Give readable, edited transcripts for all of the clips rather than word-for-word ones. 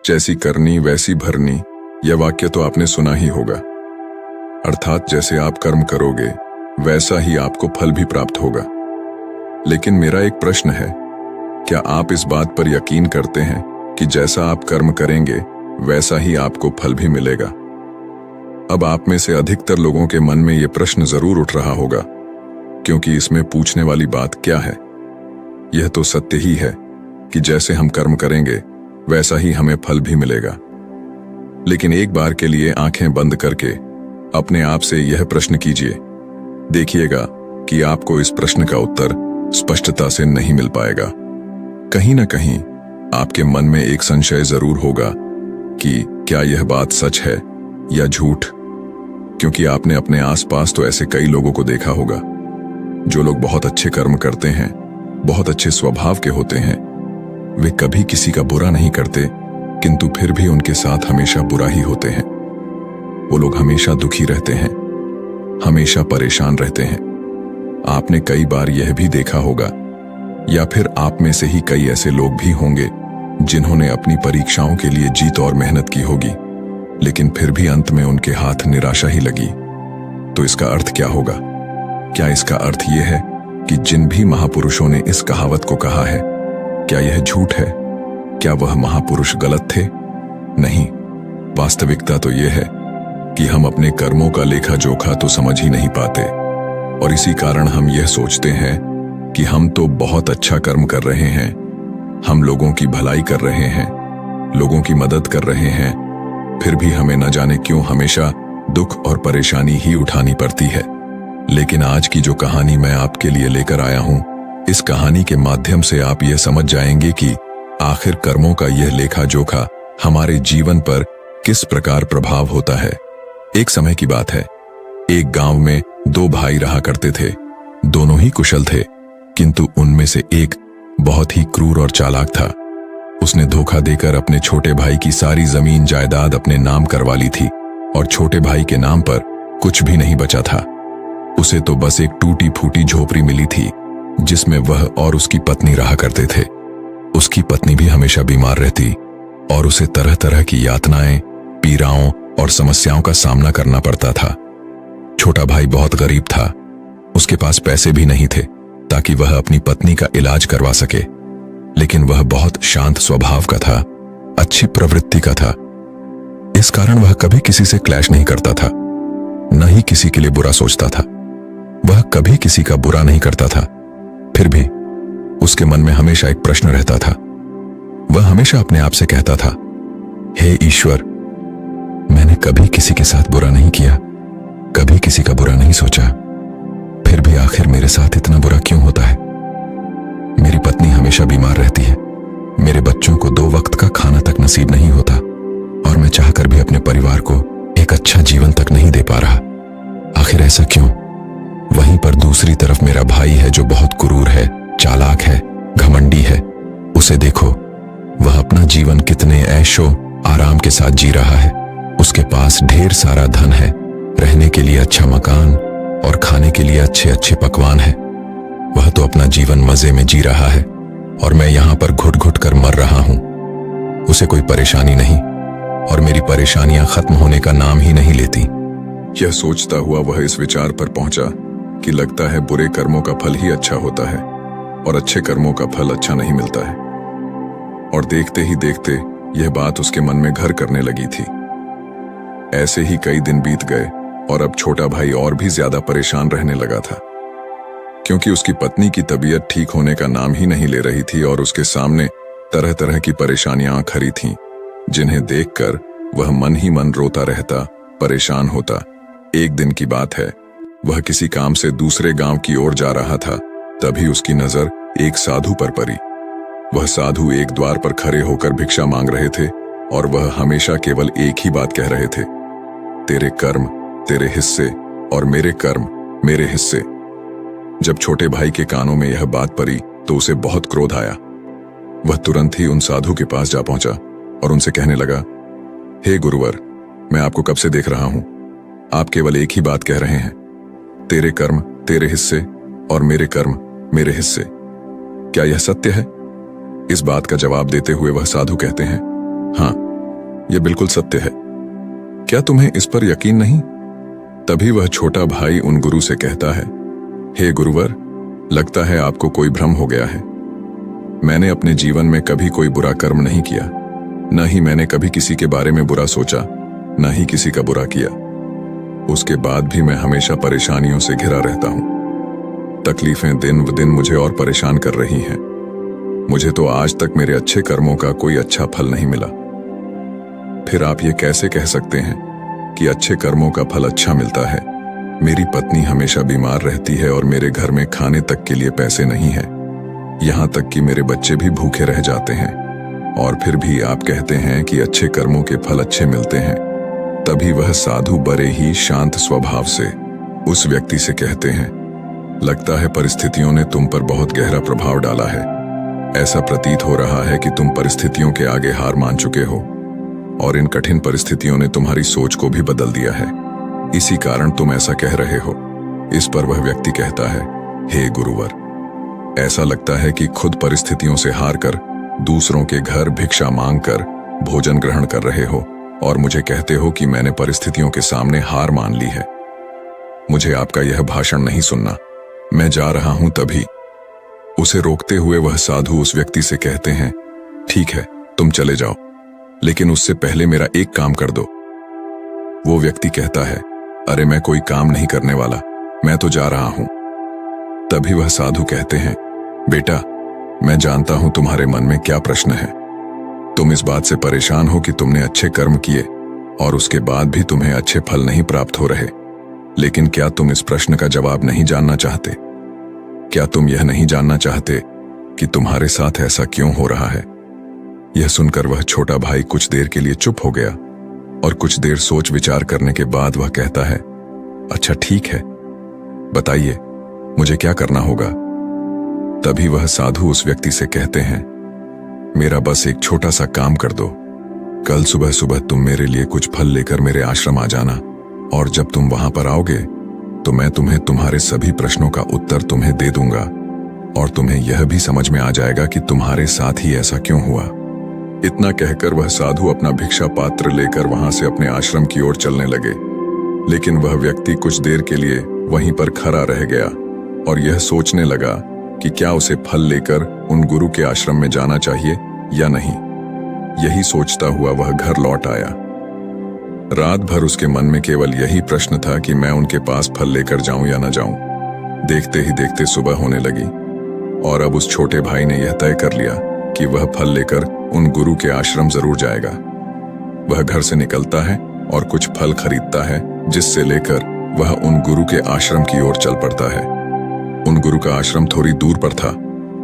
जैसी करनी वैसी भरनी, यह वाक्य तो आपने सुना ही होगा। अर्थात जैसे आप कर्म करोगे वैसा ही आपको फल भी प्राप्त होगा। लेकिन मेरा एक प्रश्न है, क्या आप इस बात पर यकीन करते हैं कि जैसा आप कर्म करेंगे वैसा ही आपको फल भी मिलेगा? अब आप में से अधिकतर लोगों के मन में यह प्रश्न जरूर उठ रहा होगा, क्योंकि इसमें पूछने वाली बात क्या है? यह तो सत्य ही है कि जैसे हम कर्म करेंगे वैसा ही हमें फल भी मिलेगा। लेकिन एक बार के लिए आंखें बंद करके अपने आप से यह प्रश्न कीजिए, देखिएगा कि आपको इस प्रश्न का उत्तर स्पष्टता से नहीं मिल पाएगा। कहीं ना कहीं आपके मन में एक संशय जरूर होगा कि क्या यह बात सच है या झूठ, क्योंकि आपने अपने आसपास तो ऐसे कई लोगों को देखा होगा जो लोग बहुत अच्छे कर्म करते हैं, बहुत अच्छे स्वभाव के होते हैं। वे कभी किसी का बुरा नहीं करते, किंतु फिर भी उनके साथ हमेशा बुरा ही होते हैं। वो लोग हमेशा दुखी रहते हैं, हमेशा परेशान रहते हैं। आपने कई बार यह भी देखा होगा, या फिर आप में से ही कई ऐसे लोग भी होंगे जिन्होंने अपनी परीक्षाओं के लिए जीत और मेहनत की होगी, लेकिन फिर भी अंत में उनके हाथ निराशा ही लगी। तो इसका अर्थ क्या होगा? क्या इसका अर्थ यह है कि जिन भी महापुरुषों ने इस कहावत को कहा है, क्या यह झूठ है? क्या वह महापुरुष गलत थे? नहीं, वास्तविकता तो यह है कि हम अपने कर्मों का लेखा जोखा तो समझ ही नहीं पाते, और इसी कारण हम यह सोचते हैं कि हम तो बहुत अच्छा कर्म कर रहे हैं, हम लोगों की भलाई कर रहे हैं, लोगों की मदद कर रहे हैं, फिर भी हमें न जाने क्यों हमेशा दुख और परेशानी ही उठानी पड़ती है। लेकिन आज की जो कहानी मैं आपके लिए लेकर आया हूं, इस कहानी के माध्यम से आप यह समझ जाएंगे कि आखिर कर्मों का यह लेखा जोखा हमारे जीवन पर किस प्रकार प्रभाव होता है। एक समय की बात है, एक गांव में दो भाई रहा करते थे। दोनों ही कुशल थे, किंतु उनमें से एक बहुत ही क्रूर और चालाक था। उसने धोखा देकर अपने छोटे भाई की सारी जमीन जायदाद अपने नाम करवा ली थी, और छोटे भाई के नाम पर कुछ भी नहीं बचा था। उसे तो बस एक टूटी फूटी झोपड़ी मिली थी, जिसमें वह और उसकी पत्नी रहा करते थे। उसकी पत्नी भी हमेशा बीमार रहती और उसे तरह तरह की यातनाएं, पीड़ाओं और समस्याओं का सामना करना पड़ता था। छोटा भाई बहुत गरीब था, उसके पास पैसे भी नहीं थे ताकि वह अपनी पत्नी का इलाज करवा सके, लेकिन वह बहुत शांत स्वभाव का था, अच्छी प्रवृत्ति का था। इस कारण वह कभी किसी से क्लैश नहीं करता था, न ही किसी के लिए बुरा सोचता था। वह कभी किसी का बुरा नहीं करता था। फिर भी उसके मन में हमेशा एक प्रश्न रहता था। वह हमेशा अपने आप से कहता था, हे ईश्वर, मैंने कभी किसी के साथ बुरा नहीं किया, कभी किसी का बुरा नहीं सोचा, फिर भी आखिर मेरे साथ इतना बुरा क्यों होता है? मेरी पत्नी हमेशा बीमार रहती है, मेरे बच्चों को 2 वक्त का खाना तक नसीब नहीं होता, और मैं चाहकर भी अपने परिवार को एक अच्छा जीवन तक नहीं दे पा रहा। आखिर ऐसा क्यों? वहीं पर दूसरी तरफ मेरा भाई है जो बहुत क्रूर है, चालाक है, घमंडी है। उसे देखो, वह अपना जीवन कितने ऐशो आराम के साथ जी रहा है। उसके पास ढेर सारा धन है, रहने के लिए अच्छा मकान और खाने के लिए अच्छे अच्छे पकवान है। वह तो अपना जीवन मजे में जी रहा है, और मैं यहाँ पर घुट घुट कर मर रहा हूँ। उसे कोई परेशानी नहीं, और मेरी परेशानियां खत्म होने का नाम ही नहीं लेती। यह सोचता हुआ वह इस विचार पर पहुंचा कि लगता है बुरे कर्मों का फल ही अच्छा होता है और अच्छे कर्मों का फल अच्छा नहीं मिलता है। और देखते ही देखते यह बात उसके मन में घर करने लगी थी। ऐसे ही कई दिन बीत गए, और अब छोटा भाई और भी ज्यादा परेशान रहने लगा था, क्योंकि उसकी पत्नी की तबीयत ठीक होने का नाम ही नहीं ले रही थी, और उसके सामने तरह तरह की परेशानियां खड़ी थीं, जिन्हें देखकर वह मन ही मन रोता रहता, परेशान होता। एक दिन की बात है, वह किसी काम से दूसरे गांव की ओर जा रहा था। तभी उसकी नजर एक साधु पर पड़ी। वह साधु एक द्वार पर खड़े होकर भिक्षा मांग रहे थे, और वह हमेशा केवल एक ही बात कह रहे थे, तेरे कर्म तेरे हिस्से और मेरे कर्म मेरे हिस्से। जब छोटे भाई के कानों में यह बात पड़ी तो उसे बहुत क्रोध आया। वह तुरंत ही उन साधु के पास जा पहुंचा और उनसे कहने लगा, हे गुरुवर, मैं आपको कब से देख रहा हूं, आप केवल एक ही बात कह रहे हैं, तेरे कर्म तेरे हिस्से और मेरे कर्म मेरे हिस्से। क्या यह सत्य है? इस बात का जवाब देते हुए वह साधु कहते हैं, हाँ, यह बिल्कुल सत्य है। क्या तुम्हें इस पर यकीन नहीं? तभी वह छोटा भाई उन गुरु से कहता है, हे गुरुवर, लगता है आपको कोई भ्रम हो गया है। मैंने अपने जीवन में कभी कोई बुरा कर्म नहीं किया, न ही मैंने कभी किसी के बारे में बुरा सोचा, न ही किसी का बुरा किया। उसके बाद भी मैं हमेशा परेशानियों से घिरा रहता हूं। तकलीफें दिन ब दिन मुझे और परेशान कर रही हैं। मुझे तो आज तक मेरे अच्छे कर्मों का कोई अच्छा फल नहीं मिला। फिर आप ये कैसे कह सकते हैं कि अच्छे कर्मों का फल अच्छा मिलता है? मेरी पत्नी हमेशा बीमार रहती है और मेरे घर में खाने तक के लिए पैसे नहीं है। यहाँ तक कि मेरे बच्चे भी भूखे रह जाते हैं, और फिर भी आप कहते हैं कि अच्छे कर्मों के फल अच्छे मिलते हैं। तभी वह साधु बड़े ही शांत स्वभाव से उस व्यक्ति से कहते हैं, लगता है परिस्थितियों ने तुम पर बहुत गहरा प्रभाव डाला है। ऐसा प्रतीत हो रहा है कि तुम परिस्थितियों के आगे हार मान चुके हो, और इन कठिन परिस्थितियों ने तुम्हारी सोच को भी बदल दिया है। इसी कारण तुम ऐसा कह रहे हो। इस पर वह व्यक्ति कहता है, हे गुरुवर, ऐसा लगता है कि खुद परिस्थितियों से हार कर दूसरों के घर भिक्षा मांगकर भोजन ग्रहण कर रहे हो, और मुझे कहते हो कि मैंने परिस्थितियों के सामने हार मान ली है। मुझे आपका यह भाषण नहीं सुनना, मैं जा रहा हूं। तभी उसे रोकते हुए वह साधु उस व्यक्ति से कहते हैं, ठीक है, तुम चले जाओ, लेकिन उससे पहले मेरा एक काम कर दो। वो व्यक्ति कहता है, अरे मैं कोई काम नहीं करने वाला, मैं तो जा रहा हूं। तभी वह साधु कहते हैं, बेटा, मैं जानता हूं तुम्हारे मन में क्या प्रश्न है। तुम इस बात से परेशान हो कि तुमने अच्छे कर्म किए और उसके बाद भी तुम्हें अच्छे फल नहीं प्राप्त हो रहे। लेकिन क्या तुम इस प्रश्न का जवाब नहीं जानना चाहते? क्या तुम यह नहीं जानना चाहते कि तुम्हारे साथ ऐसा क्यों हो रहा है? यह सुनकर वह छोटा भाई कुछ देर के लिए चुप हो गया, और कुछ देर सोच विचार करने के बाद वह कहता है, अच्छा ठीक है, बताइए मुझे क्या करना होगा। तभी वह साधु उस व्यक्ति से कहते हैं, मेरा बस एक छोटा सा काम कर दो। कल सुबह सुबह तुम मेरे लिए कुछ फल लेकर मेरे आश्रम आ जाना, और जब तुम वहां पर आओगे तो मैं तुम्हें तुम्हारे सभी प्रश्नों का उत्तर तुम्हें दे दूंगा, और तुम्हें यह भी समझ में आ जाएगा कि तुम्हारे साथ ही ऐसा क्यों हुआ। इतना कहकर वह साधु अपना भिक्षा पात्र लेकर वहां से अपने आश्रम की ओर चलने लगे। लेकिन वह व्यक्ति कुछ देर के लिए वहीं पर खड़ा रह गया और यह सोचने लगा कि क्या उसे फल लेकर उन गुरु के आश्रम में जाना चाहिए या नहीं। यही सोचता हुआ वह घर लौट आया। रात भर उसके मन में केवल यही प्रश्न था कि मैं उनके पास फल लेकर जाऊं या न जाऊं। देखते ही देखते सुबह होने लगी, और अब उस छोटे भाई ने यह तय कर लिया कि वह फल लेकर उन गुरु के आश्रम जरूर जाएगा। वह घर से निकलता है और कुछ फल खरीदता है, जिससे लेकर वह उन गुरु के आश्रम की ओर चल पड़ता है। उन गुरु का आश्रम थोड़ी दूर पर था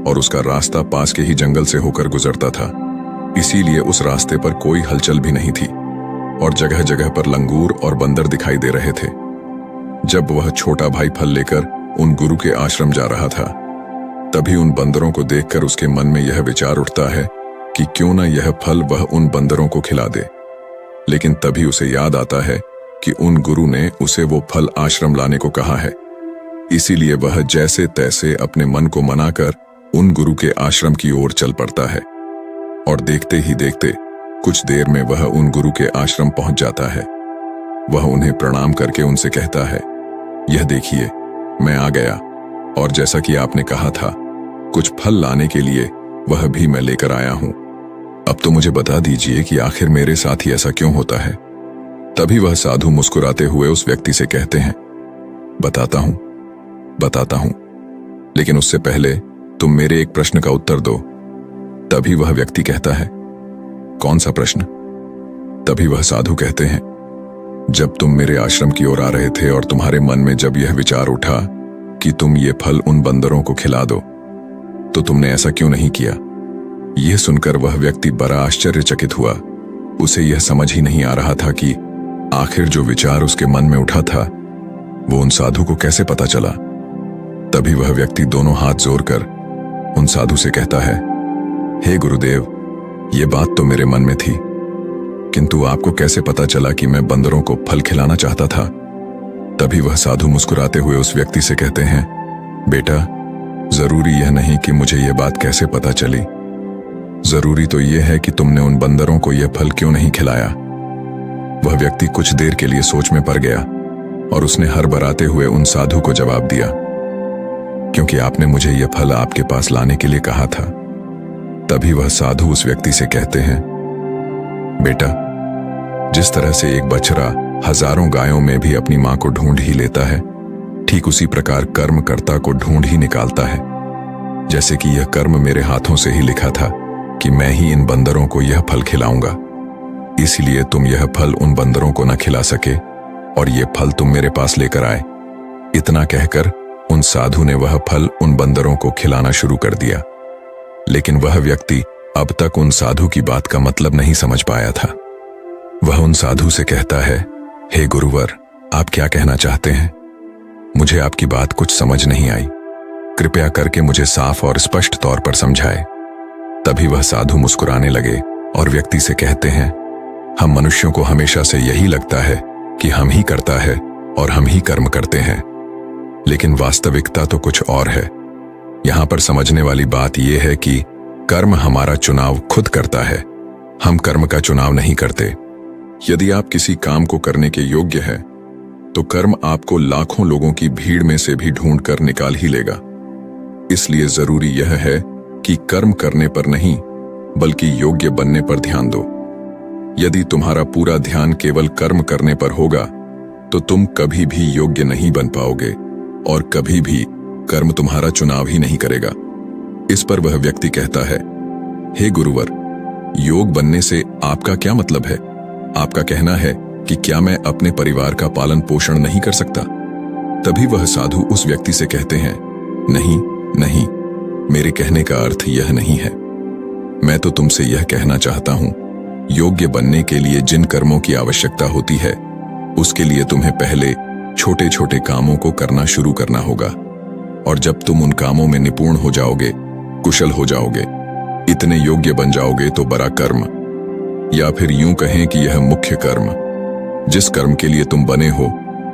और उसका रास्ता पास के ही जंगल से होकर गुजरता था, इसीलिए उस रास्ते पर कोई हलचल भी नहीं थी और जगह जगह पर लंगूर और बंदर दिखाई दे रहे थे। जब वह छोटा भाई फल लेकर उन गुरु के आश्रम जा रहा था, तभी उन बंदरों को देखकर उसके मन में यह विचार उठता है कि क्यों न यह फल वह उन बंदरों को खिला दे। लेकिन तभी उसे याद आता है कि उन गुरु ने उसे वो फल आश्रम लाने को कहा है, इसीलिए वह जैसे तैसे अपने मन को मनाकर उन गुरु के आश्रम की ओर चल पड़ता है। और देखते ही देखते कुछ देर में वह उन गुरु के आश्रम पहुंच जाता है। वह उन्हें प्रणाम करके उनसे कहता है, यह देखिए, मैं आ गया, और जैसा कि आपने कहा था कुछ फल लाने के लिए, वह भी मैं लेकर आया हूं। अब तो मुझे बता दीजिए कि आखिर मेरे साथ ही ऐसा क्यों होता है। तभी वह साधु मुस्कुराते हुए उस व्यक्ति से कहते हैं, बताता हूं, लेकिन उससे पहले तुम मेरे एक प्रश्न का उत्तर दो। तभी वह व्यक्ति कहता है, कौन सा प्रश्न? तभी वह साधु कहते हैं, जब तुम मेरे आश्रम की ओर आ रहे थे और तुम्हारे मन में जब यह विचार उठा कि तुम ये फल उन बंदरों को खिला दो, तो तुमने ऐसा क्यों नहीं किया? यह सुनकर वह व्यक्ति बड़ा आश्चर्यचकित हुआ। उसे यह समझ ही नहीं आ रहा था कि आखिर जो विचार उसके मन में उठा था वो उन साधु को कैसे पता चला। तभी वह व्यक्ति दोनों हाथ जोड़कर उन साधु से कहता है, हे गुरुदेव, ये बात तो मेरे मन में थी, किंतु आपको कैसे पता चला कि मैं बंदरों को फल खिलाना चाहता था? तभी वह साधु मुस्कुराते हुए उस व्यक्ति से कहते हैं, बेटा, जरूरी यह नहीं कि मुझे यह बात कैसे पता चली, जरूरी तो यह है कि तुमने उन बंदरों को यह फल क्यों नहीं खिलाया। वह व्यक्ति कुछ देर के लिए सोच में पड़ गया और उसने हड़बड़ाते हुए उन साधु को जवाब दिया, क्योंकि आपने मुझे यह फल आपके पास लाने के लिए कहा था। तभी वह साधु उस व्यक्ति से कहते हैं, बेटा, जिस तरह से एक बछड़ा हजारों गायों में भी अपनी मां को ढूंढ ही लेता है, ठीक उसी प्रकार कर्मकर्ता को ढूंढ ही निकालता है। जैसे कि यह कर्म मेरे हाथों से ही लिखा था कि मैं ही इन बंदरों को यह फल खिलाऊंगा, इसलिए तुम यह फल उन बंदरों को न खिला सके और यह फल तुम मेरे पास लेकर आए। इतना कहकर उन साधु ने वह फल उन बंदरों को खिलाना शुरू कर दिया। लेकिन वह व्यक्ति अब तक उन साधु की बात का मतलब नहीं समझ पाया था। वह उन साधु से कहता है, हे गुरुवर, आप क्या कहना चाहते हैं? मुझे आपकी बात कुछ समझ नहीं आई, कृपया करके मुझे साफ और स्पष्ट तौर पर समझाए। तभी वह साधु मुस्कुराने लगे और व्यक्ति से कहते हैं, हम मनुष्यों को हमेशा से यही लगता है कि हम ही करता है और हम ही कर्म करते हैं, लेकिन वास्तविकता तो कुछ और है। यहां पर समझने वाली बात यह है कि कर्म हमारा चुनाव खुद करता है, हम कर्म का चुनाव नहीं करते। यदि आप किसी काम को करने के योग्य हैं, तो कर्म आपको लाखों लोगों की भीड़ में से भी ढूंढ कर निकाल ही लेगा। इसलिए जरूरी यह है कि कर्म करने पर नहीं, बल्कि योग्य बनने पर ध्यान दो। यदि तुम्हारा पूरा ध्यान केवल कर्म करने पर होगा, तो तुम कभी भी योग्य नहीं बन पाओगे और कभी भी कर्म तुम्हारा चुनाव ही नहीं करेगा। इस पर वह व्यक्ति कहता है, हे गुरुवर, योग बनने से आपका क्या मतलब है? आपका कहना है कि क्या मैं अपने परिवार का पालन पोषण नहीं कर सकता? तभी वह साधु उस व्यक्ति से कहते हैं, नहीं नहीं, मेरे कहने का अर्थ यह नहीं है। मैं तो तुमसे यह कहना चाहता हूं, योग्य बनने के लिए जिन कर्मों की आवश्यकता होती है, उसके लिए तुम्हें पहले छोटे छोटे कामों को करना शुरू करना होगा, और जब तुम उन कामों में निपुण हो जाओगे, कुशल हो जाओगे, इतने योग्य बन जाओगे, तो बड़ा कर्म, या फिर यूं कहें कि यह मुख्य कर्म, जिस कर्म के लिए तुम बने हो,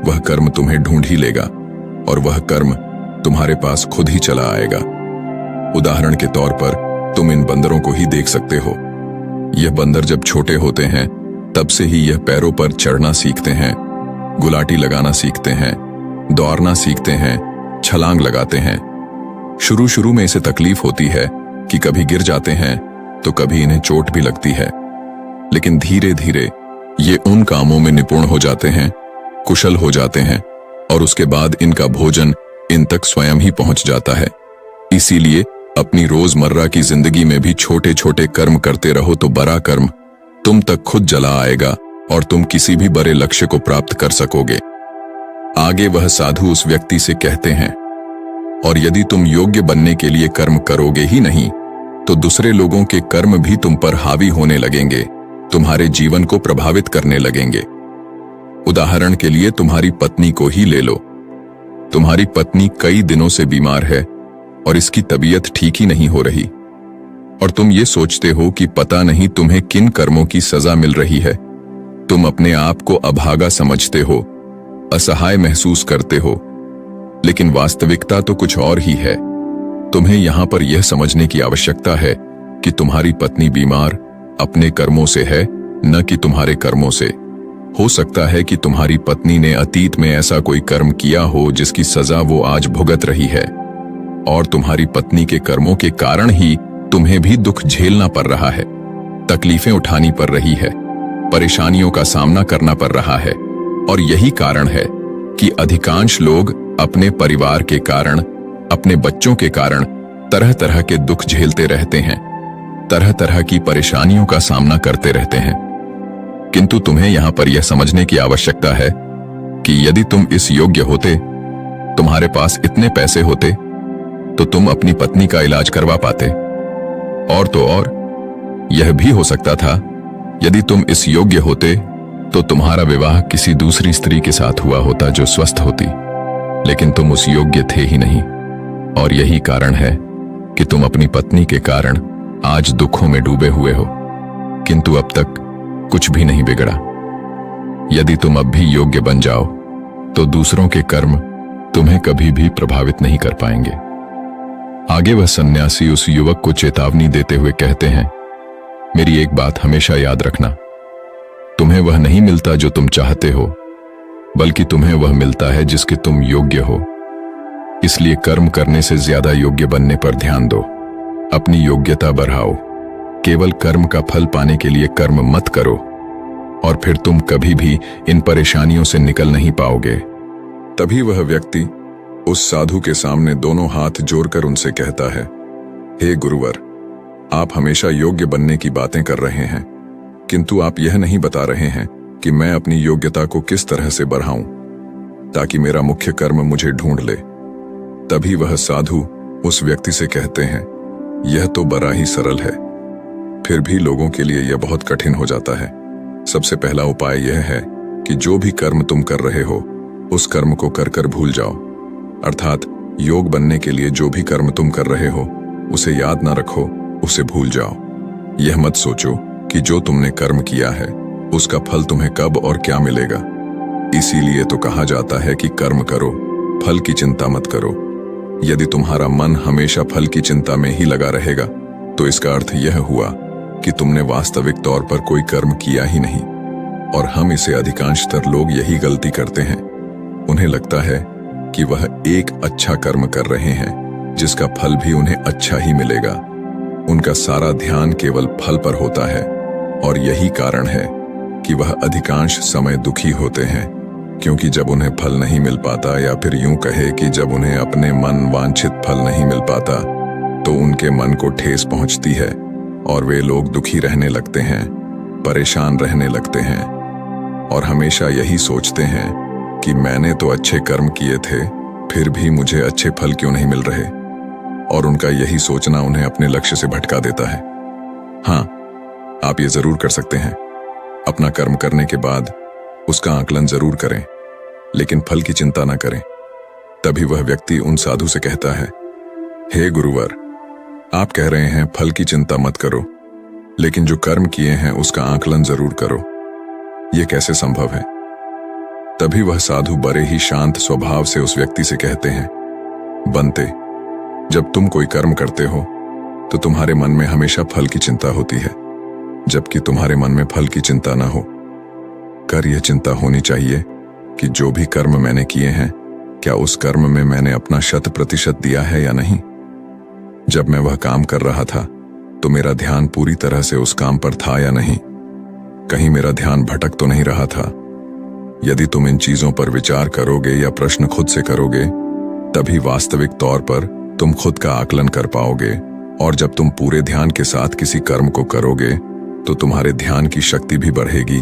वह कर्म तुम्हें ढूंढ ही लेगा और वह कर्म तुम्हारे पास खुद ही चला आएगा। उदाहरण के तौर पर तुम इन बंदरों को ही देख सकते हो। यह बंदर जब छोटे होते हैं, तब से ही यह पैरों पर चढ़ना सीखते हैं, गुलाटी लगाना सीखते हैं, दौड़ना सीखते हैं, छलांग लगाते हैं। शुरू शुरू में इसे तकलीफ होती है कि कभी गिर जाते हैं तो कभी इन्हें चोट भी लगती है, लेकिन धीरे धीरे ये उन कामों में निपुण हो जाते हैं, कुशल हो जाते हैं, और उसके बाद इनका भोजन इन तक स्वयं ही पहुंच जाता है। इसीलिए अपनी रोजमर्रा की जिंदगी में भी छोटे छोटे कर्म करते रहो, तो बड़ा कर्म तुम तक खुद जला आएगा और तुम किसी भी बड़े लक्ष्य को प्राप्त कर सकोगे। आगे वह साधु उस व्यक्ति से कहते हैं, और यदि तुम योग्य बनने के लिए कर्म करोगे ही नहीं, तो दूसरे लोगों के कर्म भी तुम पर हावी होने लगेंगे, तुम्हारे जीवन को प्रभावित करने लगेंगे। उदाहरण के लिए तुम्हारी पत्नी को ही ले लो। तुम्हारी पत्नी कई दिनों से बीमार है और इसकी तबीयत ठीक ही नहीं हो रही, और तुम ये सोचते हो कि पता नहीं तुम्हें किन कर्मों की सजा मिल रही है। तुम अपने आप को अभागा समझते हो, असहाय महसूस करते हो, लेकिन वास्तविकता तो कुछ और ही है। तुम्हें यहां पर यह समझने की आवश्यकता है कि तुम्हारी पत्नी बीमार अपने कर्मों से है, न कि तुम्हारे कर्मों से। हो सकता है कि तुम्हारी पत्नी ने अतीत में ऐसा कोई कर्म किया हो जिसकी सजा वो आज भुगत रही है, और तुम्हारी पत्नी के कर्मों के कारण ही तुम्हें भी दुख झेलना पड़ रहा है, तकलीफें उठानी पड़ रही है, परेशानियों का सामना करना पड़ रहा है। और यही कारण है कि अधिकांश लोग अपने परिवार के कारण, अपने बच्चों के कारण तरह तरह के दुख झेलते रहते हैं, तरह तरह की परेशानियों का सामना करते रहते हैं। किंतु तुम्हें यहां पर यह समझने की आवश्यकता है कि यदि तुम इस योग्य होते, तुम्हारे पास इतने पैसे होते, तो तुम अपनी पत्नी का इलाज करवा पाते। और तो और यह भी हो सकता था, यदि तुम इस योग्य होते तो तुम्हारा विवाह किसी दूसरी स्त्री के साथ हुआ होता जो स्वस्थ होती, लेकिन तुम उस योग्य थे ही नहीं। और यही कारण है कि तुम अपनी पत्नी के कारण आज दुखों में डूबे हुए हो, किंतु अब तक कुछ भी नहीं बिगड़ा। यदि तुम अब भी योग्य बन जाओ, तो दूसरों के कर्म तुम्हें कभी भी प्रभावित नहीं कर पाएंगे। आगे वह सन्यासी उस युवक को चेतावनी देते हुए कहते हैं, मेरी एक बात हमेशा याद रखना, तुम्हें तुम्हें वह नहीं मिलता जो तुम चाहते हो, बल्कि तुम्हें वह मिलता है जिसके तुम योग्य हो। इसलिए कर्म करने से ज्यादा योग्य बनने पर ध्यान दो। अपनी योग्यता बढ़ाओ। केवल कर्म का फल पाने के लिए कर्म मत करो, और फिर तुम कभी भी इन परेशानियों से निकल नहीं पाओगे। तभी वह व्यक्ति उस साधु के सामने दोनों हाथ जोड़कर उनसे कहता है, हे गुरुवर, आप हमेशा योग्य बनने की बातें कर रहे हैं, किंतु आप यह नहीं बता रहे हैं कि मैं अपनी योग्यता को किस तरह से बढ़ाऊं ताकि मेरा मुख्य कर्म मुझे ढूंढ ले। तभी वह साधु उस व्यक्ति से कहते हैं, यह तो बड़ा ही सरल है, फिर भी लोगों के लिए यह बहुत कठिन हो जाता है। सबसे पहला उपाय यह है कि जो भी कर्म तुम कर रहे हो उस कर्म को कर कर भूल जाओ। अर्थात योग बनने के लिए जो भी कर्म तुम कर रहे हो उसे याद ना रखो, उसे भूल जाओ। यह मत सोचो कि जो तुमने कर्म किया है उसका फल तुम्हें कब और क्या मिलेगा। इसीलिए तो कहा जाता है कि कर्म करो, फल की चिंता मत करो। यदि तुम्हारा मन हमेशा फल की चिंता में ही लगा रहेगा तो इसका अर्थ यह हुआ कि तुमने वास्तविक तौर पर कोई कर्म किया ही नहीं। और हम इसे अधिकांशतर लोग यही गलती करते हैं। उन्हें लगता है कि वह एक अच्छा कर्म कर रहे हैं जिसका फल भी उन्हें अच्छा ही मिलेगा। उनका सारा ध्यान केवल फल पर होता है, और यही कारण है कि वह अधिकांश समय दुखी होते हैं, क्योंकि जब उन्हें फल नहीं मिल पाता, या फिर यूं कहे कि जब उन्हें अपने मन वांछित फल नहीं मिल पाता, तो उनके मन को ठेस पहुंचती है और वे लोग दुखी रहने लगते हैं, परेशान रहने लगते हैं, और हमेशा यही सोचते हैं कि मैंने तो अच्छे कर्म किए थे, फिर भी मुझे अच्छे फल क्यों नहीं मिल रहे। और उनका यही सोचना उन्हें अपने लक्ष्य से भटका देता है। हाँ, आप ये जरूर कर सकते हैं, अपना कर्म करने के बाद उसका आकलन जरूर करें, लेकिन फल की चिंता ना करें। तभी वह व्यक्ति उन साधु से कहता है, हे गुरुवर, आप कह रहे हैं फल की चिंता मत करो, लेकिन जो कर्म किए हैं उसका आकलन जरूर करो। यह कैसे संभव है? तभी वह साधु बड़े ही शांत स्वभाव से उस व्यक्ति से कहते हैं, बनते, जब तुम कोई कर्म करते हो तो तुम्हारे मन में हमेशा फल की चिंता होती है, जबकि तुम्हारे मन में फल की चिंता ना हो। कर यह चिंता होनी चाहिए कि जो भी कर्म मैंने किए हैं, क्या उस कर्म में मैंने अपना 100% दिया है या नहीं। जब मैं वह काम कर रहा था तो मेरा ध्यान पूरी तरह से उस काम पर था या नहीं, कहीं मेरा ध्यान भटक तो नहीं रहा था। यदि तुम इन चीजों पर विचार करोगे या प्रश्न खुद से करोगे, तभी वास्तविक तौर पर तुम खुद का आकलन कर पाओगे। और जब तुम पूरे ध्यान के साथ किसी कर्म को करोगे तो तुम्हारे ध्यान की शक्ति भी बढ़ेगी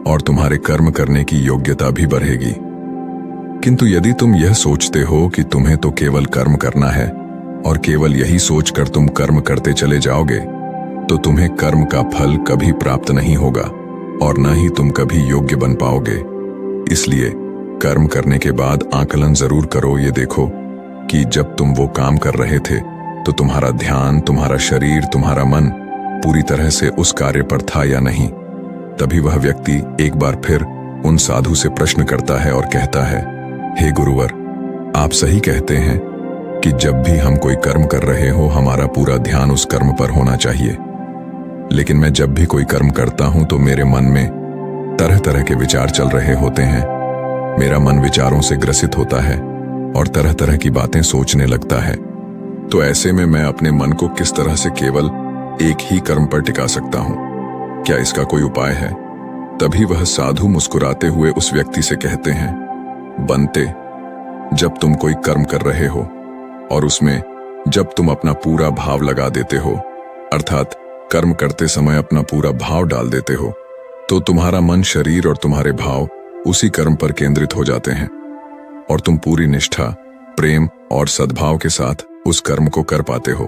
और तुम्हारे कर्म करने की योग्यता भी बढ़ेगी। किंतु यदि तुम यह सोचते हो कि तुम्हें तो केवल कर्म करना है और केवल यही सोचकर तुम कर्म करते चले जाओगे, तो तुम्हें कर्म का फल कभी प्राप्त नहीं होगा और न ही तुम कभी योग्य बन पाओगे। इसलिए कर्म करने के बाद आकलन जरूर करो। ये देखो कि जब तुम वो काम कर रहे थे तो तुम्हारा ध्यान, तुम्हारा शरीर, तुम्हारा मन पूरी तरह से उस कार्य पर था या नहीं। तभी वह व्यक्ति एक बार फिर उन साधु से प्रश्न करता है और कहता है, हे गुरुवर, आप सही कहते हैं कि जब भी हम कोई कर्म कर रहे हो हमारा पूरा ध्यान उस कर्म पर होना चाहिए, लेकिन मैं जब भी कोई कर्म करता हूं तो मेरे मन में तरह तरह के विचार चल रहे होते हैं। मेरा मन विचारों से ग्रसित होता है और तरह तरह की बातें सोचने लगता है। तो ऐसे में मैं अपने मन को किस तरह से केवल एक ही कर्म पर टिका सकता हूं? क्या इसका कोई उपाय है? तभी वह साधु मुस्कुराते हुए उस व्यक्ति से कहते हैं, बनते, जब तुम कोई कर्म कर रहे हो और उसमें जब तुम अपना पूरा भाव लगा देते हो, अर्थात कर्म करते समय अपना पूरा भाव डाल देते हो, तो तुम्हारा मन, शरीर और तुम्हारे भाव उसी कर्म पर केंद्रित हो जाते हैं और तुम पूरी निष्ठा, प्रेम और सद्भाव के साथ उस कर्म को कर पाते हो,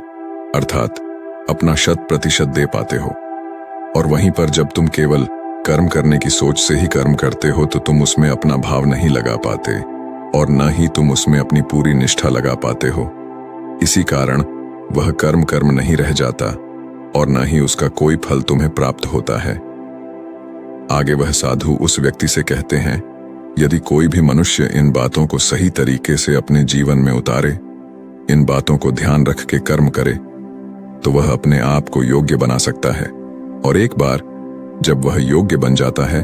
अर्थात अपना 100% दे पाते हो। और वहीं पर जब तुम केवल कर्म करने की सोच से ही कर्म करते हो तो तुम उसमें अपना भाव नहीं लगा पाते और न ही तुम उसमें अपनी पूरी निष्ठा लगा पाते हो। इसी कारण वह कर्म कर्म नहीं रह जाता और न ही उसका कोई फल तुम्हें प्राप्त होता है। आगे वह साधु उस व्यक्ति से कहते हैं, यदि कोई भी मनुष्य इन बातों को सही तरीके से अपने जीवन में उतारे, इन बातों को ध्यान रख के कर्म करे, तो वह अपने आप को योग्य बना सकता है। और एक बार जब वह योग्य बन जाता है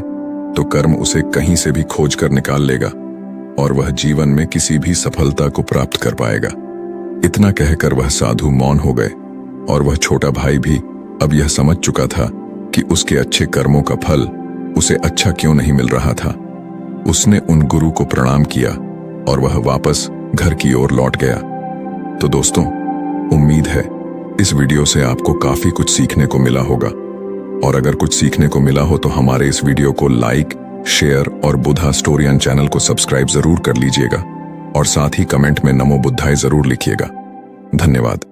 तो कर्म उसे कहीं से भी खोज कर निकाल लेगा और वह जीवन में किसी भी सफलता को प्राप्त कर पाएगा। इतना कहकर वह साधु मौन हो गए और वह छोटा भाई भी अब यह समझ चुका था कि उसके अच्छे कर्मों का फल उसे अच्छा क्यों नहीं मिल रहा था। उसने उन गुरु को प्रणाम किया और वह वापस घर की ओर लौट गया। तो दोस्तों, उम्मीद है इस वीडियो से आपको काफी कुछ सीखने को मिला होगा, और अगर कुछ सीखने को मिला हो तो हमारे इस वीडियो को लाइक, शेयर और बुद्धा स्टोरियन चैनल को सब्सक्राइब जरूर कर लीजिएगा और साथ ही कमेंट में नमो बुद्धाय जरूर लिखिएगा। धन्यवाद।